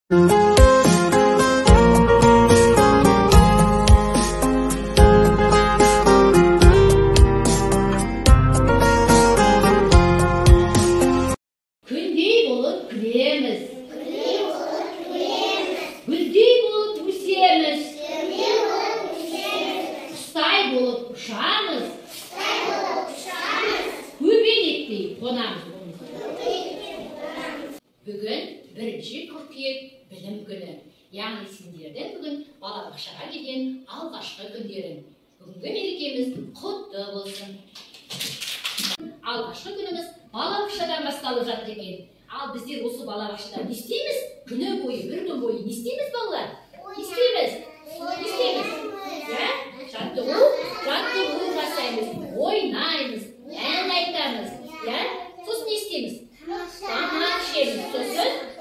Күндей болып күлеміз. Гүлдей болып өсеміз. Құстай болып ұшамыз. Көбелектей қонамыз. Бүгін 1-ші қыркүйек білім күні. Яғни сендердің бүгін балабақшаға келген алғашқы күндерің. Бүгінгі мерекеміз құтты болсын. Алғашқы күніміз балабақшадан басталып жатыр екен. Ал біздер осы балабақшада не істейміз? Күні бойы, бір күн бойы не істейміз балалар? Не істейміз? Жаттығу жасаймыз, ойнаймыз, ән айтамыз. Сосын не істейміз? Тамақ ішеміз. Сосын